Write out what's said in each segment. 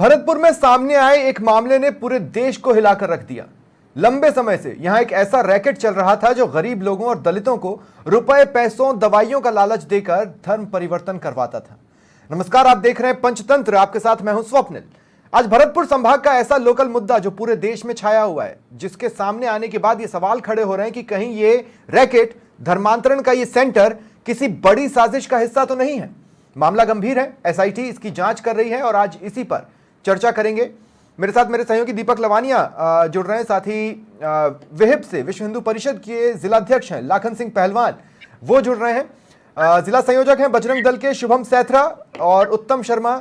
भरतपुर में सामने आए एक मामले ने पूरे देश को हिलाकर रख दिया। लंबे समय से यहां एक ऐसा रैकेट चल रहा था जो गरीब लोगों और दलितों को रुपए, पैसों, दवाइयों का लालच देकर धर्म परिवर्तन करवाता था। नमस्कार, आप देख रहे हैं पंचतंत्र, आपके साथ मैं हूं स्वप्निल। आज भरतपुर संभाग का ऐसा लोकल मुद्दा जो पूरे देश में छाया हुआ है, जिसके सामने आने के बाद ये सवाल खड़े हो रहे हैं कि कहीं ये रैकेट, धर्मांतरण का ये सेंटर किसी बड़ी साजिश का हिस्सा तो नहीं है। मामला गंभीर है, एसआईटी इसकी जांच कर रही है और आज इसी पर चर्चा करेंगे। मेरे साथ मेरे सहयोगी दीपक लवानिया जुड़ रहे हैं, साथ ही विहिप से विश्व हिंदू परिषद के जिलाध्यक्ष हैं लाखन सिंह पहलवान, वो जुड़ रहे हैं। जिला संयोजक हैं बजरंग दल के शुभम सैथरा और उत्तम शर्मा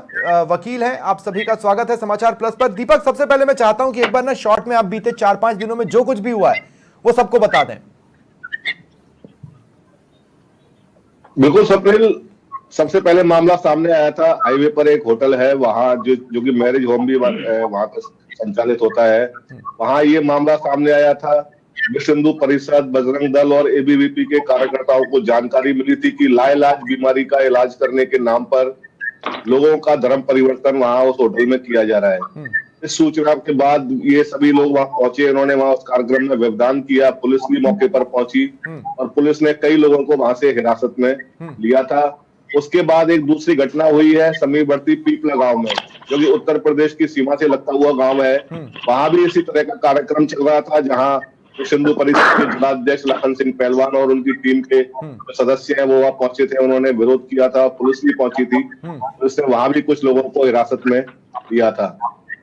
वकील हैं। आप सभी का स्वागत है समाचार प्लस पर। दीपक, सबसे पहले मैं चाहता हूं कि एक बार ना शॉर्ट में आप बीते 4-5 दिनों में जो कुछ भी हुआ है वो सबको बता दें। बिल्कुल स्वप्निल, सबसे पहले मामला सामने आया था, हाईवे पर एक होटल है वहां जो कि मैरिज होम भी वहां पर संचालित होता है, वहां ये मामला सामने आया था। विश्व हिंदू परिषद, बजरंग दल और एबीवीपी के कार्यकर्ताओं को जानकारी मिली थी कि लाइलाज बीमारी का इलाज करने के नाम पर लोगों का धर्म परिवर्तन वहां उस होटल में किया जा रहा है। इस सूचना के बाद ये सभी लोग वहां पहुंचे, इन्होंने वहां उस कार्यक्रम में व्यवधान किया। पुलिस भी मौके पर पहुंची और पुलिस ने कई लोगों को वहां से हिरासत में लिया था। उसके बाद एक दूसरी घटना हुई है समीपवर्ती पीपला गांव में, जो कि उत्तर प्रदेश की सीमा से लगता हुआ गांव है। वहां भी इसी तरह का कार्यक्रम चल रहा था, जहां विश्व हिंदू परिषद के जिलाध्यक्ष लाखन सिंह पहलवान और उनकी टीम के सदस्य हैं वो वहां पहुंचे थे। उन्होंने विरोध किया था, पुलिस भी पहुंची थी। पुलिस ने वहां भी कुछ लोगों को हिरासत में लिया था।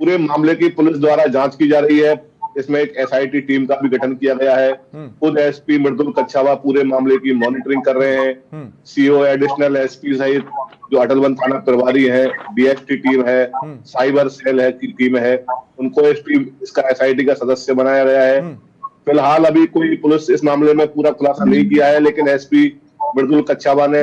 पूरे मामले की पुलिस द्वारा जांच की जा रही है। इसमें एक एसआईटी टीम का भी गठन किया गया है। खुद एसपी मृदुल कच्छावा पूरे मामले की मॉनिटरिंग कर रहे हैं। सीओ, एडिशनल एसपी सहित जो अटलवन थाना प्रभारी है, डीएसटी टीम है, साइबर सेल है की टीम है, उनको इसका एसआईटी का सदस्य बनाया गया है। फिलहाल अभी कोई पुलिस इस मामले में पूरा खुलासा नहीं किया है, लेकिन एसपी मृदुल कच्छावा ने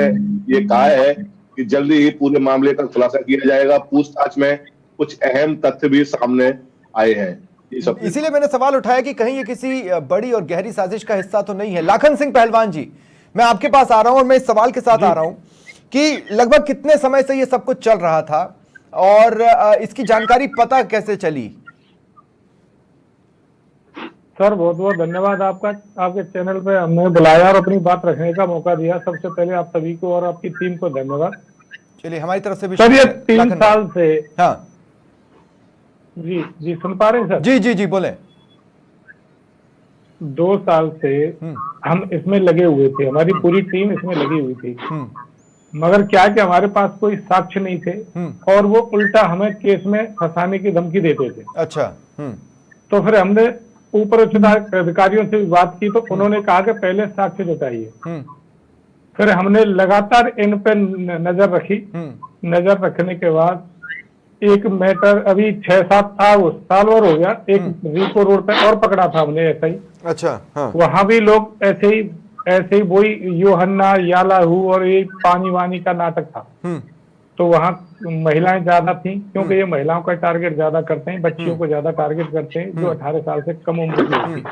ये कहा है कि जल्दी ही पूरे मामले का खुलासा किया जाएगा। पूछताछ में कुछ अहम तथ्य भी सामने आए हैं। इसीलिए मैंने सवाल उठाया कि कहीं ये किसी बड़ी और गहरी साजिश का हिस्सा तो नहीं है। लाखन सिंह पहलवान जी, मैं आपके पास आ रहा हूं और मैं इस सवाल के साथ आ रहा हूं कि लगभग कितने समय से ये सब कुछ चल रहा था और इसकी जानकारी पता कैसे चली? सर बहुत बहुत धन्यवाद आपका, आपके चैनल पे हमने बुलाया और अपनी बात रखने का मौका दिया। सबसे पहले आप सभी को और आपकी टीम को धन्यवाद। चलिए, हमारी तरफ से भी सर ये 3 साल से। हाँ जी सुन पा रहे हैं सर? जी बोले। 2 साल से हम इसमें लगे हुए थे, हमारी पूरी टीम इसमें लगी हुई थी, मगर क्या कि हमारे पास कोई साक्ष्य नहीं थे और वो उल्टा हमें केस में फंसाने की धमकी देते थे। अच्छा। तो फिर हमने ऊपर उच्च अधिकारियों से भी बात की तो उन्होंने कहा कि पहले साक्ष्य जुटाइए। फिर हमने लगातार इन पे नजर रखी। नजर रखने के बाद एक मैटर अभी 6-7 साल भर हो गया, एक रीको रोड पे और पकड़ा था हमने ऐसा ही। अच्छा। हाँ। वहां भी लोग ऐसे ही वही योहन्ना, यालाहू और ये पानी वानी का नाटक था। तो वहां महिलाएं ज्यादा थी, क्योंकि ये महिलाओं का टारगेट ज्यादा करते हैं, बच्चियों को ज्यादा टारगेट करते हैं जो 18 साल से कम उम्र की होती।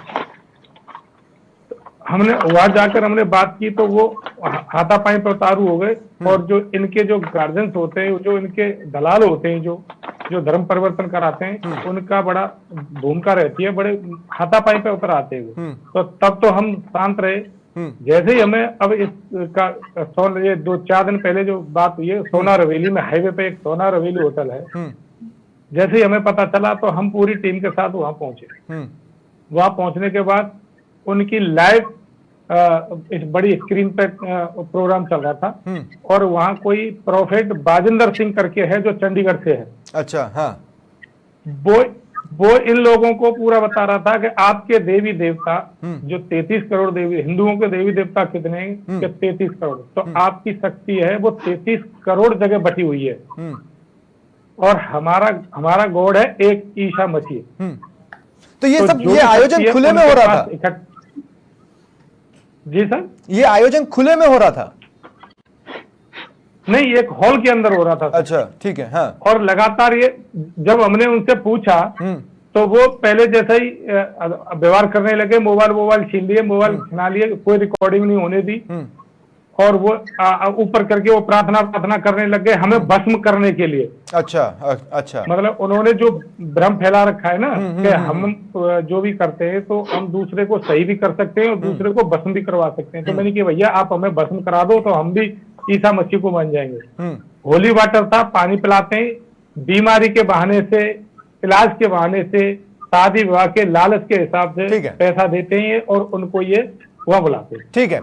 हमने वहां जाकर हमने बात की तो वो हाथापाई पर उतारू हो गए और जो इनके जो गार्जियंस होते हैं, जो इनके दलाल होते हैं, जो धर्म परिवर्तन कराते हैं, उनका बड़ा भूमिका रहती है, बड़े हाथापाई पे उतर आते हैं। तो तब तो हम शांत रहे। जैसे ही हमें अब इसका ये 2-4 दिन पहले जो बात हुई है, सोना रवेली में हाईवे पे एक सोना रवेली होटल है, जैसे ही हमें पता चला तो हम पूरी टीम के साथ वहां पहुंचे। वहां पहुंचने के बाद उनकी लाइव इस बड़ी स्क्रीन पे प्रोग्राम चल रहा था और वहां कोई प्रोफेट बाजिंदर सिंह करके है जो चंडीगढ़ से है। अच्छा। हाँ। वो इन लोगों को पूरा बता रहा था कि आपके देवी देवता जो 33 करोड़ देवी, हिंदुओं के देवी देवता कितने हैं कि 33 करोड़, तो आपकी शक्ति है वो 33 करोड़ जगह बटी हुई है और हमारा गॉड है एक ईसा मसीह। तो ये सब ये आयोजन खुले में हो रहा था? जी सर, ये आयोजन खुले में हो रहा था? नहीं, एक हॉल के अंदर हो रहा था। अच्छा, ठीक है। हाँ। और लगातार ये जब हमने उनसे पूछा तो वो पहले जैसा ही व्यवहार करने लगे, मोबाइल छीन लिए, मोबाइल छिना लिए, कोई रिकॉर्डिंग नहीं होने दी। और वो ऊपर करके वो प्रार्थना करने लग गए हमें भस्म करने के लिए। अच्छा अच्छा। मतलब उन्होंने जो भ्रम फैला रखा है ना कि हम जो भी करते हैं तो हम दूसरे को सही भी कर सकते हैं और दूसरे को भस्म भी करवा सकते हैं। तो मैंने कहा भैया आप हमें भस्म करा दो तो हम भी ईसा मसीह को मान जाएंगे। होली वाटर था, पानी पिलाते हैं, बीमारी के बहाने से, इलाज के बहाने से, शादी विवाह के लालच के हिसाब से ठीक है। पैसा देते हैं और उनको ये वहां बुलाते हैं। ठीक है।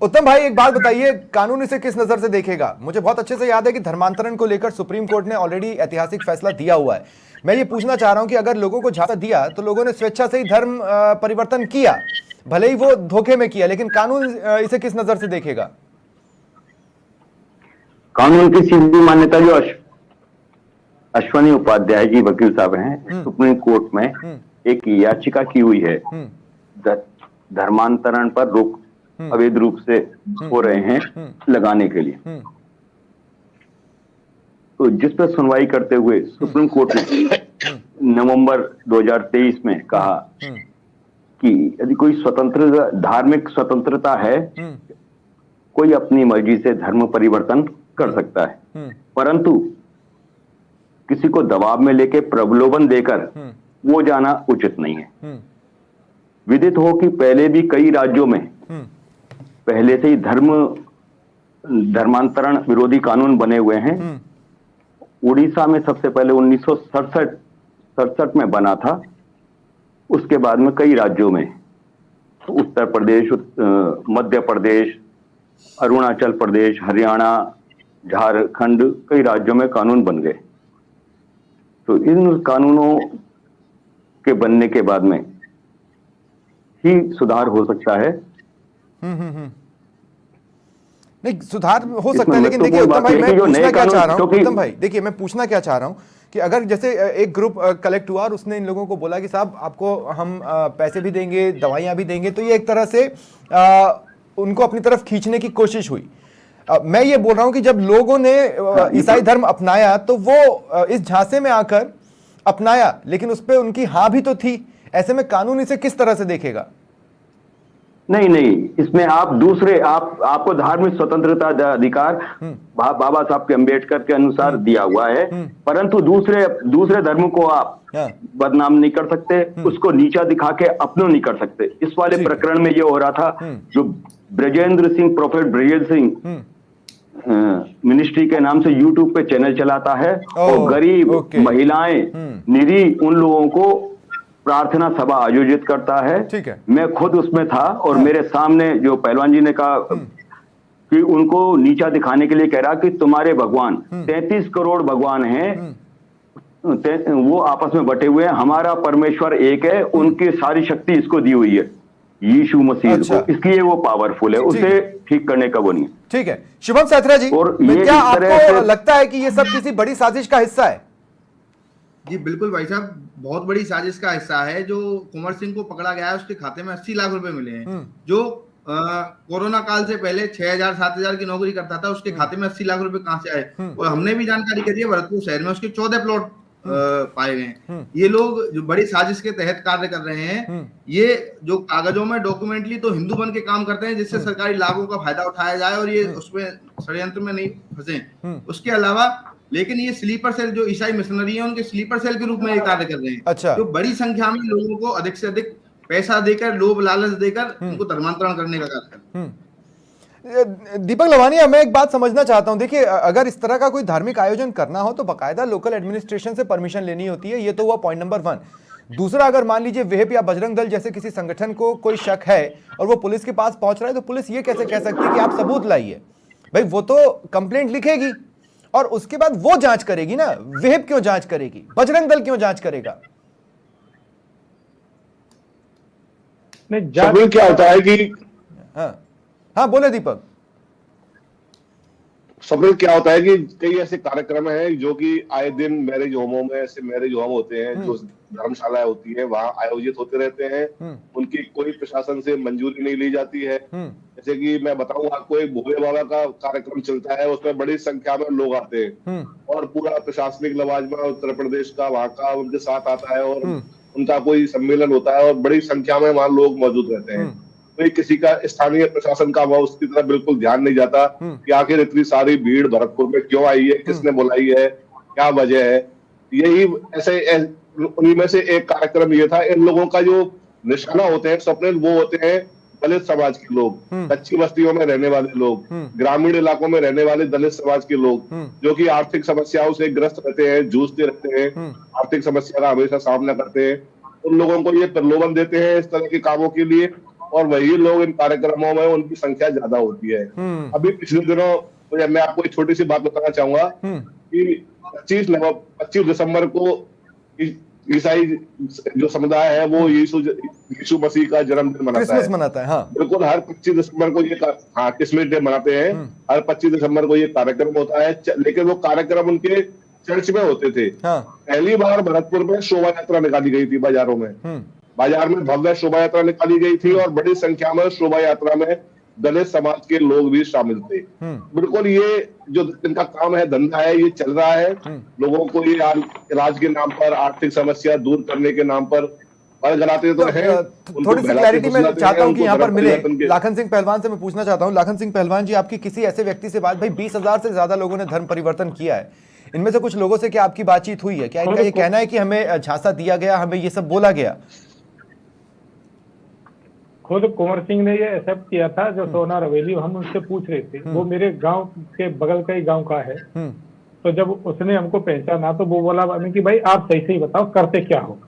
उत्तम भाई एक बात बताइए, कानून इसे किस नजर से देखेगा? मुझे बहुत अच्छे से याद है कि धर्मांतरण को लेकर सुप्रीम कोर्ट ने ऑलरेडी ऐतिहासिक फैसला दिया हुआ है। मैं ये पूछना चाह रहा हूं कि अगर लोगों को झांसा दिया तो लोगों ने स्वेच्छा से ही धर्म परिवर्तन किया, भले ही वो धोखे में किया, लेकिन कानून इसे किस नजर से देखेगा? कानून की सीधी मान्यता जो अश्वनी उपाध्याय जी वकील साहब हैं, सुप्रीम कोर्ट में एक याचिका की हुई है धर्मांतरण पर रोक अवैध रूप से हो रहे हैं लगाने के लिए। तो जिस पर सुनवाई करते हुए सुप्रीम कोर्ट ने नवंबर 2023 में कहा कि यदि कोई स्वतंत्र धार्मिक स्वतंत्रता है, कोई अपनी मर्जी से धर्म परिवर्तन कर सकता है, परंतु किसी को दबाव में लेके प्रलोभन देकर वो जाना उचित नहीं है। विदित हो कि पहले भी कई राज्यों में पहले से ही धर्मांतरण विरोधी कानून बने हुए हैं। उड़ीसा में सबसे पहले 1967 में बना था। उसके बाद में कई राज्यों में, उत्तर प्रदेश, मध्य प्रदेश, अरुणाचल प्रदेश, हरियाणा, झारखंड, कई राज्यों में कानून बन गए। तो इन कानूनों के बनने के बाद में ही सुधार हो सकता है। नहीं, सुधार हो सकता है, लेकिन देखिए उत्तम भाई मैं पूछना क्या चाह रहा हूं, उत्तम भाई देखिए मैं पूछना क्या चाह रहा हूं कि अगर जैसे एक ग्रुप कलेक्ट हुआ और उसने इन लोगों को बोला कि साहब आपको हम पैसे भी देंगे, दवाइयां भी देंगे, तो ये एक तरह से उनको अपनी तरफ खींचने की कोशिश हुई। मैं ये बोल रहा हूं कि जब लोगों ने ईसाई धर्म अपनाया तो वो इस झांसे में आकर अपनाया, लेकिन उस पर उनकी हाँ भी तो थी। ऐसे में कानून इसे किस तरह से देखेगा? नहीं, इसमें आपको धार्मिक स्वतंत्रता अधिकार बाबा साहब के अम्बेडकर के अनुसार दिया हुआ है, परंतु दूसरे धर्म को आप बदनाम नहीं कर सकते, उसको नीचा दिखा के अपनों नहीं कर सकते। इस वाले प्रकरण में ये हो रहा था, जो ब्रजेंद्र सिंह, प्रोफेट ब्रजेंद्र सिंह मिनिस्ट्री के नाम से यूट्यूब पे चैनल चलाता है और गरीब महिलाएं, निरी, उन लोगों को प्रार्थना सभा आयोजित करता है। ठीक है। मैं खुद उसमें था और मेरे सामने जो पहलवान जी ने कहा कि उनको नीचा दिखाने के लिए कह रहा कि तुम्हारे भगवान 33 करोड़ भगवान हैं, वो आपस में बटे हुए हैं, हमारा परमेश्वर एक है, उनकी सारी शक्ति इसको दी हुई है, यीशु मसीह को, इसलिए वो पावरफुल है, उसे ठीक करने का वो नहीं है। ठीक है। शुभम सैथरा जी, और क्या आपको लगता है कि ये सब किसी बड़ी साजिश का हिस्सा है? जी बिल्कुल भाई साहब, बहुत बड़ी साजिश का हिस्सा है। जो कुंवर सिंह को पकड़ा गया है उसके खाते में 80 लाख रुपए मिले हैं। जो कोरोना काल से पहले 6,000 7,000 की नौकरी करता था, उसके खाते में 80 लाख रुपए कहां से आए? और हमने भी जानकारी करी है, भरतपुर शहर में उसके 14 प्लॉट पाए गए हैं। ये लोग जो बड़ी साजिश के तहत कार्य कर रहे हैं, ये जो कागजों में डॉक्यूमेंटली तो हिंदू बन के काम करते हैं जिससे सरकारी लाभों का फायदा उठाया जाए और ये उसमें षड्यंत्र में नहीं फंसे। उसके अलावा लेकिन ये स्लीपर सेल जो ईसाई मिशनरी है उनके स्लीपर सेल के रूप में ये कार्य कर रहे हैं। अच्छा। जो बड़ी संख्या में लोगों को अधिक से अधिक पैसा देकर, लोभ लालच देकर उनको धर्मांतरण करने का कार्य करते हैं। दीपक लवानिया, मैं एक बात समझना चाहता हूं। देखिए, अगर इस तरह का कोई धार्मिक आयोजन करना हो तो बाकायदा लोकल एडमिनिस्ट्रेशन से परमिशन लेनी होती है। ये तो हुआ पॉइंट नंबर 1। दूसरा, अगर मान लीजिए वेब या बजरंग दल जैसे किसी संगठन को कोई शक है और वो पुलिस के पास पहुंच रहा है, तो पुलिस ये कैसे कह सकती है कि आप सबूत लाइए? भाई वो तो कंप्लेंट लिखेगी और उसके बाद वो जांच करेगी ना। वेब क्यों जांच करेगी? बजरंग दल क्यों जांच करेगा? नहीं, क्या होता है कि हाँ बोले दीपक। सबसे क्या होता है कि कई ऐसे कार्यक्रम हैं जो कि आए दिन मैरिज होमों में ऐसे मैरिज होम होते हैं, जो धर्मशालाएं होती है, वहां आयोजित होते रहते हैं। उनकी कोई प्रशासन से मंजूरी नहीं ली जाती है। जैसे कि मैं बताऊं आपको, एक भोले बाबा का कार्यक्रम चलता है, उसमें बड़ी संख्या में लोग आते हैं और पूरा प्रशासनिक लवाजमा उत्तर प्रदेश का वहां का उनके साथ आता है और उनका कोई सम्मेलन होता है और बड़ी संख्या में वहां लोग मौजूद रहते हैं। कोई किसी का स्थानीय प्रशासन का हुआ उसकी तरफ बिल्कुल ध्यान नहीं जाता कि आखिर इतनी सारी भीड़ भरतपुर में क्यों आई है, किसने बुलाई है, क्या वजह है। यही उन्हीं में से एक कार्यक्रम ये था। इन लोगों का जो निशाना होते हैं स्वप्निल, वो होते हैं दलित समाज के लोग, कच्ची बस्तियों में रहने वाले लोग, ग्रामीण इलाकों में रहने वाले दलित समाज के लोग, जो कि आर्थिक समस्याओं से ग्रस्त रहते हैं, जूझते रहते हैं, आर्थिक समस्या का हमेशा सामना करते हैं। उन लोगों को ये प्रलोभन देते हैं इस तरह के कामों के लिए, और वही लोग इन कार्यक्रमों में उनकी संख्या ज्यादा होती है। अभी पिछले दिनों मैं आपको एक छोटी सी बात बताना चाहूंगा कि 25 दिसंबर को ईसाई जो समुदाय है वो यीशु मसीह का जन्मदिन मनाता है। हाँ बिल्कुल, हर 25 दिसंबर को ये क्रिसमस डे मनाते हैं। हर 25 दिसंबर को ये कार्यक्रम होता है, लेकिन वो कार्यक्रम उनके चर्च में होते थे। हाँ। पहली बार भरतपुर में शोभा यात्रा निकाली गई थी बाजारों में, बाजार में भव्य शोभा यात्रा निकाली गई थी और बड़ी संख्या में शोभा यात्रा में दलित समाज के लोग भी शामिल थे। बिल्कुल, ये जो इनका काम है, धंधा है, ये चल रहा है। लोगों को ये इलाज के नाम पर, आर्थिक समस्या दूर करने के नाम पर गलाते तो है। थोड़ी सी क्लैरिटी मैं चाहता हूं कि यहाँ पर मिले। लाखन सिंह पहलवान से मैं पूछना चाहता हूं, लाखन सिंह पहलवान जी, आपकी किसी ऐसे व्यक्ति से बात, भाई 20,000 से ज्यादा लोगों ने धर्म परिवर्तन किया है, इनमें से कुछ लोगों से क्या आपकी बातचीत हुई है? क्या इनका ये कहना है कि हमें झांसा दिया गया, हमें ये सब बोला गया? खुद कुंवर सिंह ने ये एक्सेप्ट किया था, जो सोना रवेली, हम उनसे पूछ रहे थे, वो मेरे गांव के बगल का ही गांव का है। तो जब उसने हमको पहचाना तो वो बोला कि भाई आप सही सही बताओ करते क्या हो।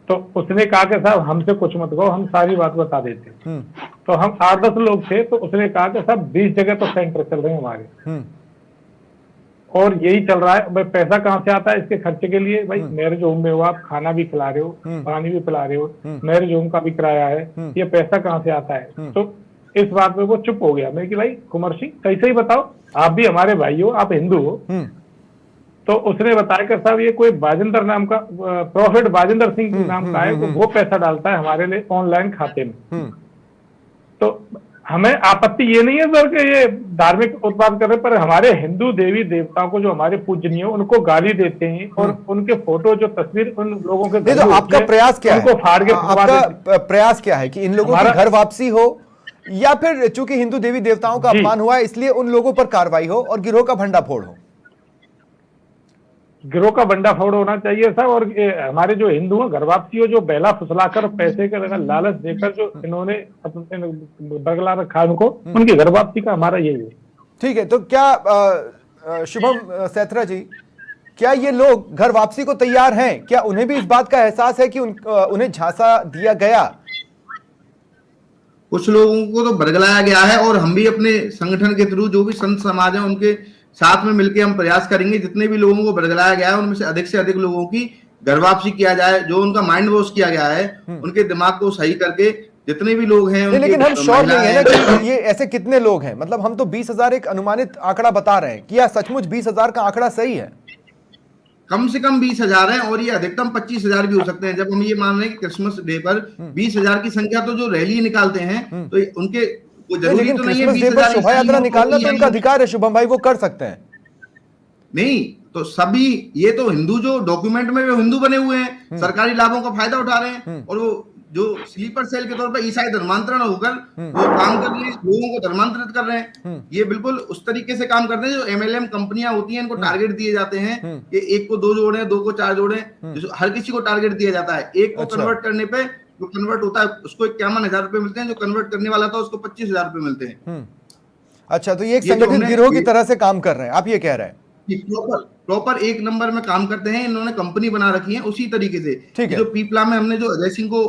तो उसने कहा कि साहब हमसे कुछ मत कहो, हम सारी बात बता देते। तो हम 8-10 लोग थे, तो उसने कहा कि साहब 20 जगह तो सेंटर चल रहे हैं हमारे, और यही चल रहा है। भाई पैसा कहाँ से आता है इसके खर्चे के लिए? भाई मैरिज होम में हो, आप खाना भी खिला रहे हो, पानी भी पिला रहे हो, मैरिज होम का भी किराया है, ये पैसा कहाँ से आता है? तो इस बात पे वो चुप हो गया। मैं कि भाई कुंवर सिंह कैसे ही बताओ, आप भी हमारे भाई हो, आप हिंदू हो। तो उसने बताया कि साहब ये कोई बाजिंदर नाम का, प्रॉफिट बाजिंदर सिंह नाम का है, वो पैसा डालता है हमारे लिए ऑनलाइन खाते में। तो हमें आपत्ति ये नहीं है सर कि ये धार्मिक उत्पाद कर रहे, पर हमारे हिंदू देवी देवताओं को, जो हमारे पूजनीय, उनको गाली देते हैं और उनके फोटो, जो तस्वीर उन लोगों के, तो आपका प्रयास क्या है? उनको फाड़ के, आपका प्रयास क्या है कि इन लोगों की घर वापसी हो, या फिर चूंकि हिंदू देवी देवताओं का अपमान हुआ है इसलिए उन लोगों पर कार्रवाई हो और गिरोह का भंडाफोड़ हो? गिरोह का भंडाफोड़ होना चाहिए साहब। और हमारे जो हिंदू हैं, घर वापसी हो, जो बेला फुसलाकर पैसे का लालच देकर जो इन्होंने बगला रखा उनको, उनकी घर वापसी का हमारा यही है। ठीक है, तो क्या शुभम सैथरा जी, क्या ये लोग घर वापसी को तैयार हैं? क्या उन्हें भी इस बात का एहसास है कि उन्हें झांसा दिया गया? कुछ लोगों को तो बरगलाया गया है, और हम भी अपने संगठन के थ्रू, जो भी संत समाज है, उनके साथ में मिलकर हम प्रयास करेंगे, जितने भी लोगों को बरगलाया गया है उनमें से अधिक लोगों की घर वापसी किया जाए। जो उनका माइंड वॉश किया गया है, उनके दिमाग को सही करके जितने भी लोग हैं, लेकिन हम श्योर नहीं है ना कि ये ऐसे कितने लोग हैं। मतलब हम तो 20,000 एक अनुमानित आंकड़ा बता रहे हैं, क्या सचमुच 20,000 का आंकड़ा सही है? कम से कम 20,000 है, और ये अधिकतम 25,000 भी हो सकते हैं। जब हम ये मान रहे हैं कि क्रिसमस डे पर 20,000 की संख्या, तो जो रैली निकालते हैं तो उनके लेकिन क्रिसमस डे पर शोभा यात्रा निकालना तो उनका अधिकार है शुभम भाई, वो कर सकते हैं। नहीं तो सभी, ये तो हिंदू जो डॉक्यूमेंट में वो हिंदू बने हुए हैं, सरकारी लाभों का फायदा उठा रहे हैं, और वो जो स्लीपर सेल के तौर पर ईसाई धर्मांतरण होकर वो काम कर रहे हैं, लोगों को धर्मांतरित कर रहे हैं। ये बिल्कुल उस तरीके से काम करते हैं जो MLM कंपनियां होती हैं, इनको टारगेट दिए जाते हैं कि 1 को 2 जोड़े, 2 को 4 जोड़े, हर किसी को टारगेट दिया जाता है। एक को कन्वर्ट करने पे, जो कन्वर्ट होता है उसको 51,000 रुपए मिलते हैं, जो कन्वर्ट करने वाला था उसको 25,000 रुपए मिलते हैं। अच्छा, तो ये एक संगठित गिरोह की तरह से काम कर रहे हैं, आप ये कह रहे हैं? प्रॉपर 1 नंबर में काम करते हैं। इन्होंने कंपनी बना रखी है उसी तरीके से। जो पीपला में हमने जो अजय सिंह को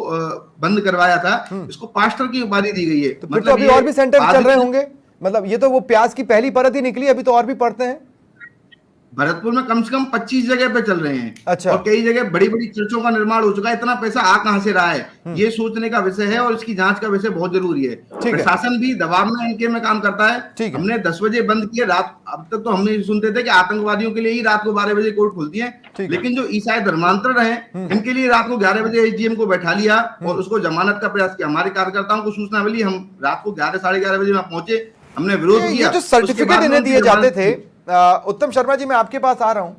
बंद करवाया था, इसको पास्टर की उपाधि दी गई है। तो मतलब अभी और भी सेंटर चल रहे होंगे? मतलब ये तो वो प्याज की पहली परत ही निकली, अभी तो और भी पड़ते हैं। भरतपुर में कम से कम 25 जगह पे चल रहे हैं। अच्छा। और कई जगह बड़ी बड़ी चर्चों का निर्माण हो चुका है। इतना पैसा आ कहां से रहा है, ये सोचने का विषय है, और इसकी जांच का विषय बहुत जरूरी है। प्रशासन भी दबाव में इनके में काम करता है। हमने 10 बजे बंद किया रात। अब तक तो हमने सुनते थे कि आतंकवादियों के लिए ही रात को 12 बजे कोर्ट खुलती है, लेकिन जो ईसाई धर्मांतरण है, इनके लिए रात को 11 बजे SDM को बैठा लिया और उसको जमानत का प्रयास किया। हमारे कार्यकर्ताओं को सूचना मिली, हम रात को 11 साढ़े 11 बजे वहां पहुंचे, हमने विरोध किया। जो सर्टिफिकेट इन्हें दिए जाते थे, उत्तम शर्मा जी मैं आपके पास आ रहा हूं,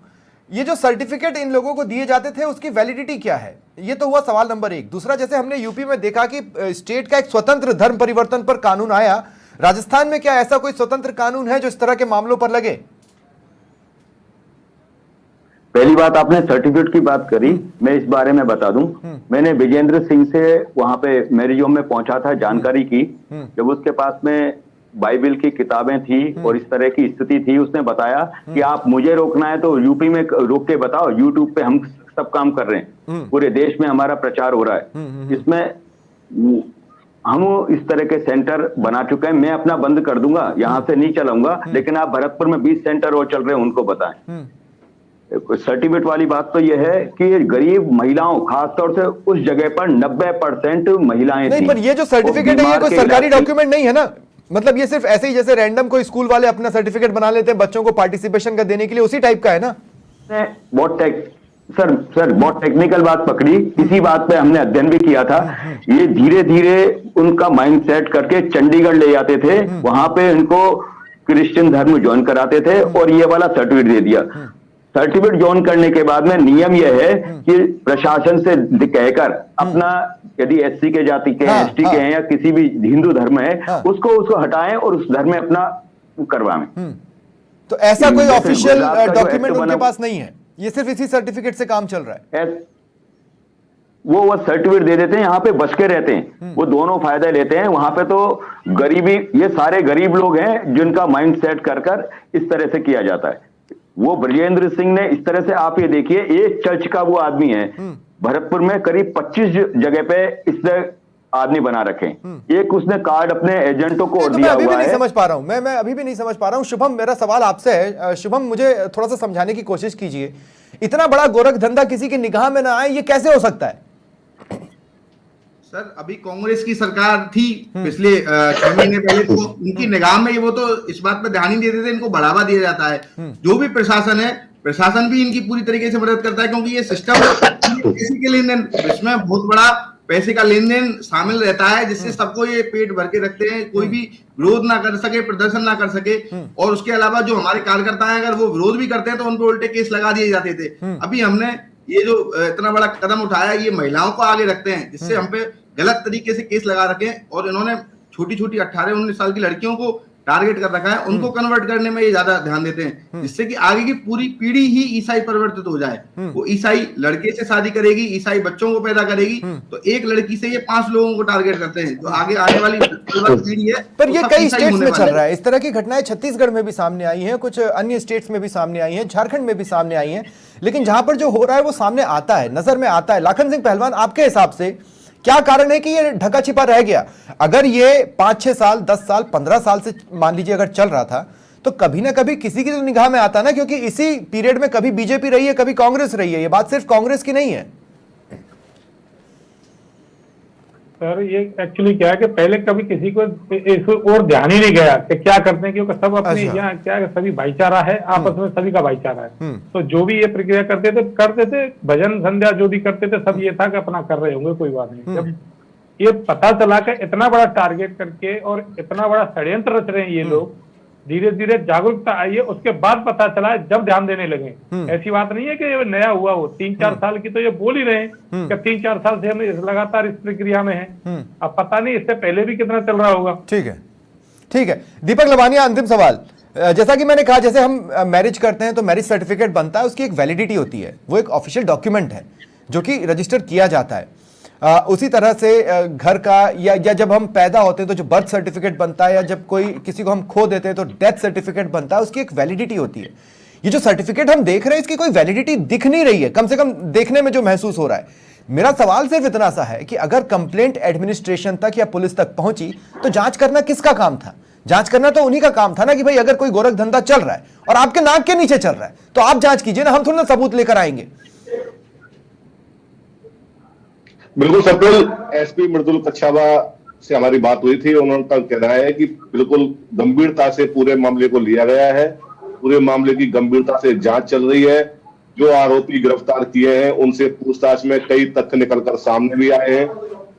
ये जो सर्टिफिकेट इन लोगों को दिए जाते थे उसकी वैलिडिटी क्या है, ये तो हुआ सवाल नंबर 1। दूसरा, जैसे हमने यूपी में देखा कि स्टेट का एक स्वतंत्र धर्म परिवर्तन पर कानून आया, राजस्थान में क्या ऐसा कोई स्वतंत्र कानून है जो इस तरह के मामलों पर लगे? पहली बात, आपने सर्टिफिकेट की बात करी, मैं इस बारे में बता दूं। मैंने विजेंद्र सिंह से वहां पे मैरिज होम में पहुंचा था, जानकारी की। जब उसके पास में बाइबल की किताबें थी और इस तरह की स्थिति थी, उसने बताया कि आप मुझे रोकना है तो यूपी में रोक के बताओ, यूट्यूब पे हम सब काम कर रहे हैं, पूरे देश में हमारा प्रचार हो रहा है। इसमें हम इस तरह के सेंटर बना चुके हैं। मैं अपना बंद कर दूंगा, यहां से नहीं चलाऊंगा, लेकिन आप भरतपुर में 20 सेंटर और चल रहे हैं, उनको बताएं। सर्टिफिकेट वाली बात तो यह है कि गरीब महिलाओं, खासतौर से उस जगह पर 90% महिलाएं नहीं, थी। पर ये जो सर्टिफिकेट है ये कोई सरकारी डॉक्यूमेंट नहीं है ना, मतलब ये सिर्फ ऐसे ही जैसे रैंडम कोई स्कूल वाले अपना सर्टिफिकेट बना लेते हैं बच्चों को पार्टिसिपेशन का देने के लिए, उसी टाइप का है ना? बहुत टेक्निकल बात पकड़ी। इसी बात पे हमने अध्ययन भी किया था। ये धीरे धीरे उनका माइंड सेट करके चंडीगढ़ ले जाते थे, वहां पे इनको क्रिश्चियन धर्म ज्वाइन कराते थे और ये वाला सर्टिफिकेट दे दिया। सर्टिफिकेट ज्वाइन करने के बाद में नियम यह है कि प्रशासन से कहकर अपना, यदि एससी के जाति के हैं, एसटी के हैं या किसी भी हिंदू धर्म है, उसको हटाएं और उस धर्म में अपना करवाएं। तो ऐसा कोई ऑफिशियल डॉक्यूमेंट उनके पास नहीं है, ये सिर्फ इसी सर्टिफिकेट से काम चल रहा है। वो सर्टिफिकेट दे देते हैं, यहाँ पे बच के रहते हैं, वो दोनों फायदे लेते हैं। वहां पे तो गरीबी, ये सारे गरीब लोग हैं जिनका माइंड सेट कर इस तरह से किया जाता है। वो ब्रजेंद्र सिंह ने इस तरह से, आप ये देखिए, एक चर्च का वो आदमी है, भरतपुर में करीब 25 जगह पे इसने आदमी बना रखे। एक उसने कार्ड अपने एजेंटों को दिया हुआ है। मैं नहीं समझ पा रहा हूं, मैं अभी भी नहीं समझ पा रहा हूं। शुभम, मेरा सवाल आपसे है। शुभम, मुझे थोड़ा सा समझाने की कोशिश कीजिए। इतना बड़ा गोरख धंधा किसी की निगाह में ना आए, ये कैसे हो सकता है? सर, अभी कांग्रेस की सरकार थी पिछले 6 महीने पहले, तो उनकी निगाह में वो तो इस बात पर ध्यान ही देते थे, इनको बढ़ावा दिया जाता है। जो भी प्रशासन है, प्रशासन भी इनकी पूरी तरीके से मदद करता है, क्योंकि ये सिस्टम पैसे के लेन देन, इसमें बहुत बड़ा पैसे का लेन देन शामिल रहता है, जिससे सबको ये पेट भर के रखते हैं, कोई भी विरोध ना कर सके, प्रदर्शन ना कर सके। और उसके अलावा जो हमारे कार्यकर्ता हैं, अगर वो विरोध भी करते हैं तो उन पर उल्टे केस लगा दिए जाते थे। अभी हमने ये जो इतना बड़ा कदम उठाया, ये महिलाओं को आगे रखते हैं, जिससे हम पे गलत तरीके से केस लगा रखे हैं। और इन्होंने छोटी छोटी 18-19 साल की लड़कियों को टारगेट कर रखा है, उनको कन्वर्ट करने में ये ज्यादा ध्यान देते हैं, जिससे कि आगे की पूरी पीढ़ी ही ईसाई परिवर्तित हो जाए। वो ईसाई लड़के से शादी करेगी, ईसाई बच्चों को पैदा करेगी, तो एक लड़की से ये 5 लोगों को टारगेट करते हैं, जो आगे आने वाली पीढ़ी है। पर ये कई स्टेट्स में चल रहा है, इस तरह की घटनाएं छत्तीसगढ़ में भी सामने आई हैं, कुछ अन्य स्टेट्स में भी सामने आई हैं, झारखंड में भी सामने आई हैं। लेकिन जहां पर जो हो रहा है वो सामने आता है, नजर में आता है। लाखन सिंह पहलवान, आपके हिसाब से क्या कारण है कि ये ढका छिपा रह गया? अगर ये 5-6 साल, 10 साल, 15 साल से मान लीजिए अगर चल रहा था, तो कभी ना कभी किसी की तो निगाह में आता ना, क्योंकि इसी पीरियड में कभी बीजेपी रही है, कभी कांग्रेस रही है। ये बात सिर्फ कांग्रेस की नहीं है। सर, ये एक्चुअली क्या है कि पहले कभी किसी को इस और ध्यान ही नहीं गया कि क्या करते हैं, क्योंकि सब अपने यहाँ क्या है, सभी भाईचारा है, आपस में सभी का भाईचारा है। तो जो भी ये प्रक्रिया करते थे, भजन संध्या जो भी करते थे, सब ये था कि अपना कर रहे होंगे, कोई बात नहीं। जब ये पता चला कि इतना बड़ा टारगेट करके और इतना बड़ा षड्यंत्र रच रहे हैं ये लोग, धीरे धीरे जागरूकता आई है, उसके बाद पता चला है, जब ध्यान देने लगे। ऐसी बात नहीं है कि ये नया हुआ हो, 3-4 साल की तो ये बोल ही रहे हैं कि 3-4 साल से हम लगातार इस प्रक्रिया में हैं। अब पता नहीं इससे पहले भी कितना चल रहा होगा। ठीक है। दीपक लवानिया, अंतिम सवाल। जैसा कि मैंने कहा, जैसे हम मैरिज करते हैं तो मैरिज सर्टिफिकेट बनता है, उसकी एक वैलिडिटी होती है, वो एक ऑफिशियल डॉक्यूमेंट है जो कि रजिस्टर किया जाता है। उसी तरह से घर का या जब हम पैदा होते हैं तो जो बर्थ सर्टिफिकेट बनता है, या जब कोई किसी को हम खो देते हैं तो डेथ सर्टिफिकेट बनता है, उसकी एक वैलिडिटी होती है। ये जो सर्टिफिकेट हम देख रहे हैं, इसकी कोई वैलिडिटी दिख नहीं रही है, कम से कम देखने में जो महसूस हो रहा है। मेरा सवाल सिर्फ इतना सा है कि अगर कंप्लेंट एडमिनिस्ट्रेशन तक या पुलिस तक पहुंची तो जांच करना किसका काम था? जांच करना तो उन्हीं का काम था ना, कि भाई अगर कोई गोरख धंधा चल रहा है और आपके नाक के नीचे चल रहा है तो आप जांच कीजिए ना, हम थोड़ा ना सबूत लेकर आएंगे। बिल्कुल सप्रेल, एसपी मृदुल कच्छावा से हमारी बात हुई थी, उन्होंने कहना है कि बिल्कुल गंभीरता से पूरे मामले को लिया गया है, पूरे मामले की गंभीरता से जांच चल रही है। जो आरोपी गिरफ्तार किए हैं उनसे पूछताछ में कई तथ्य निकलकर सामने भी आए हैं।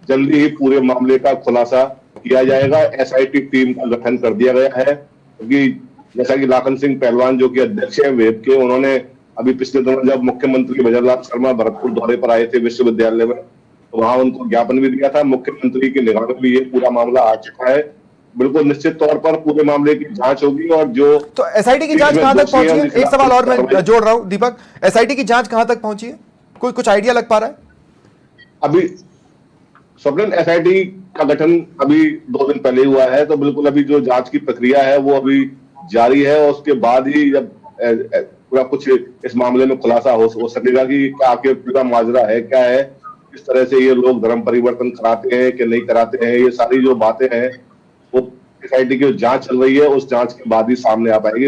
जल्दी ही पूरे मामले का खुलासा किया जाएगा। एसआईटी टीम का गठन कर दिया गया है, क्योंकि जैसा कि लाखन सिंह पहलवान जो कि अध्यक्ष हैं वेब के, उन्होंने अभी पिछले दिनों जब मुख्यमंत्री भजनलाल शर्मा भरतपुर दौरे पर आए थे विश्वविद्यालय में, तो वहां उनको ज्ञापन भी दिया था। मुख्यमंत्री की निगाह में भी ये पूरा मामला आ चुका है। बिल्कुल निश्चित तौर पर पूरे मामले की जांच होगी और जो तो एसआईटी की जांच कहां तक पहुंची है? एक सवाल और मैं जोड़ रहा हूं दीपक, एसआईटी की जांच कहां तक पहुंची है? कुछ आइडिया लग पा रहा है? अभी स्वप्निल, एसआईटी का गठन अभी 2 दिन पहले हुआ है, तो बिल्कुल अभी जो जांच की प्रक्रिया है वो अभी जारी है और उसके बाद ही जब पूरा कुछ इस मामले में खुलासा हो सकेगा कि क्या आखिर पूरा माजरा है, क्या है, किस तरह से ये लोग धर्म परिवर्तन कराते हैं कि नहीं कराते हैं। ये सारी जो बातें हैं वो एसआईटी की जो जांच चल रही है उस जांच के बाद ही सामने आ पाएगी।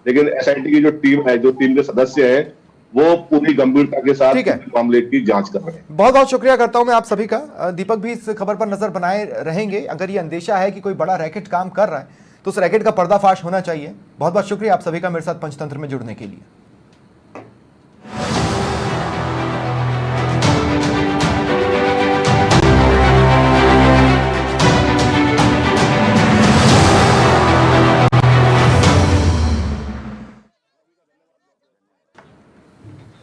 लेकिन एसआईटी की जो टीम है, जो टीम के सदस्य हैं, वो पूरी गंभीरता के साथ मामले की जांच कर रहे हैं। बहुत बहुत शुक्रिया करता हूं मैं आप सभी का। दीपक भी इस खबर पर नजर बनाए रहेंगे। अगर ये अंदेशा है कि कोई बड़ा रैकेट काम कर रहा है तो उस रैकेट का पर्दाफाश होना चाहिए। बहुत बहुत शुक्रिया आप सभी का मेरे साथ पंचतंत्र में जुड़ने के लिए।